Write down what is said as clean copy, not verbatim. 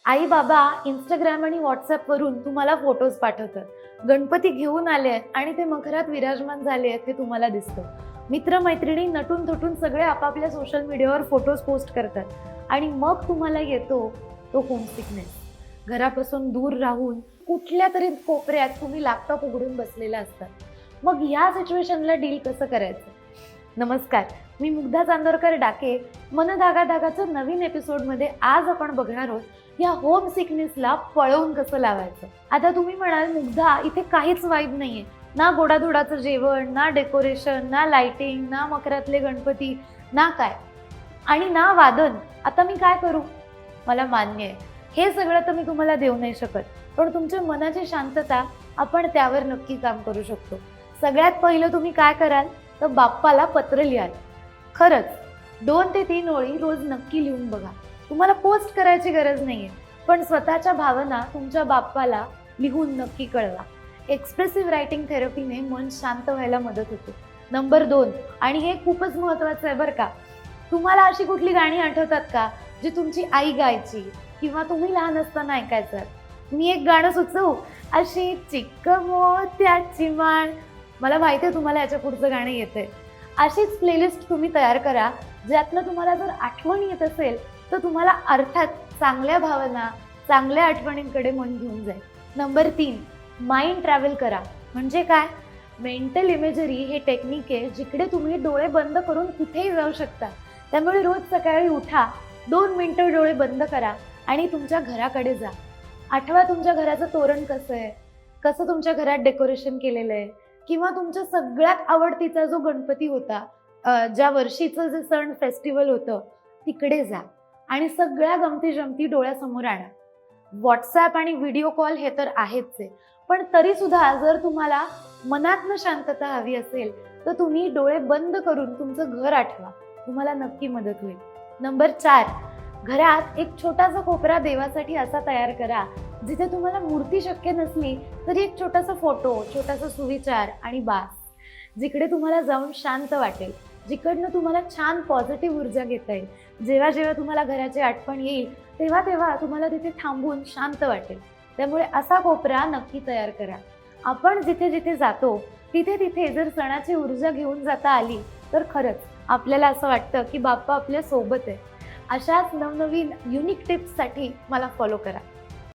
आई बाबा इंस्टाग्राम आणि व्हॉट्सअपवरून तुम्हाला फोटोज पाठवतात. गणपती घेऊन आले आहेत आणि ते मखरात विराजमान झाले आहेत ते तुम्हाला दिसतं. मित्रमैत्रिणी नटून थटून सगळे आपापल्या सोशल मीडियावर फोटोज पोस्ट करतात आणि मग तुम्हाला येतो तो होम सिकनेस. घरापासून दूर राहून कुठल्या तरी कोपऱ्यात तुम्ही लॅपटॉप उघडून बसलेला असतात. मग या सिच्युएशनला डील कसं करायचं? नमस्कार, मी मुग्धा चांदोरकर डाके. मन धागा धागाच्या नवीन एपिसोडमध्ये आज आपण बघणार आहोत या होम सिकनेसला पळवून कसं लावायचं. आता तुम्ही म्हणाल, मुग्धा इथे काहीच वाईब नाहीये, ना गोडाधोडाचं जेवण, ना डेकोरेशन, ना लाइटिंग, ना मकरातले गणपती, ना काय आणि ना वादन. आता मी काय करू? मला मान्य आहे, हे सगळं तर मी तुम्हाला देऊ नाही शकत, पण तुमच्या मनाची शांतता आपण त्यावर नक्की काम करू शकतो. सगळ्यात पहिलं तुम्ही काय कराल तर बाप्पाला पत्र लिहाल. खरंच 2 ते 3 ओळी रोज नक्की लिहून बघा. तुम्हाला पोस्ट करायची गरज नाहीये, पण स्वतःच्या भावना तुमच्या बाप्पाला लिहून नक्की कळवा. एक्सप्रेसिव्ह रायटिंग थेरपीने मन शांत व्हायला मदत होते. नंबर 2, आणि हे खूपच महत्त्वाचं आहे बरं का, तुम्हाला अशी कुठली गाणी आठवतात का जी तुमची आई गायची किंवा तुम्ही लहान असताना ऐकायचं? मी एक गाणं सुचवू? अशी चिक्क मोत्याची माळ. मला माहिती आहे तुम्हाला याच्या पुढचं गाणं येतंय. अशीच प्लेलिस्ट तुम्ही तयार करा, ज्यातनं तुम्हाला जर आठवण येत असेल तर तुम्हाला अर्थात चांगल्या भावना, चांगल्या आठवणींकडे मन घेऊन जाईल. नंबर 3, माइंड ट्रॅव्हल करा. म्हणजे काय? मेंटल इमेजरी हे टेक्निक आहे जिकडे तुम्ही डोळे बंद करून कुठेही जाऊ शकता. त्यामुळे रोज सकाळी उठा, 2 मिनिटं डोळे बंद करा आणि तुमच्या घराकडे जा. आठवा तुमच्या घराचं तोरण कसं आहे, कसं तुमच्या घरात डेकोरेशन केलेलं आहे, किंवा तुमच्या सगळ्यात आवडतीचा जो गणपती होता, ज्या वर्षीचं जे सण फेस्टिवल होतं तिकडे जा आणि सगळ्या गमती जमती डोळ्यासमोर आणा. व्हॉट्सॲप आणि व्हिडिओ कॉल हे तर आहेच आहे, पण तरी सुद्धा जर तुम्हाला मनातनं शांतता हवी असेल तर तुम्ही डोळे बंद करून तुमचं घर आठवा. तुम्हाला नक्की मदत होईल. नंबर 4, घरात एक छोटासा कोपरा देवासाठी असा तयार करा जिथे तुम्हाला मूर्ती शक्य नसली तरी एक छोटासा फोटो, छोटासा सुविचार आणि बास. जिकडे तुम्हाला जाऊन शांत वाटेल, जिकडनं तुम्हाला छान पॉझिटिव्ह ऊर्जा घेता येईल. जेव्हा जेव्हा तुम्हाला घराची आठवण येईल तेव्हा तेव्हा तुम्हाला तिथे थांबून शांत वाटेल. त्यामुळे असा कोपरा नक्की तयार करा. आपण जिथे जिथे जातो तिथे तिथे जर सणाची ऊर्जा घेऊन जाता आली तर खरंच आपल्याला असं वाटतं की बाप्पा आपल्या सोबत आहे. अशाच नवनवीन युनिक टिप्ससाठी मला फॉलो करा.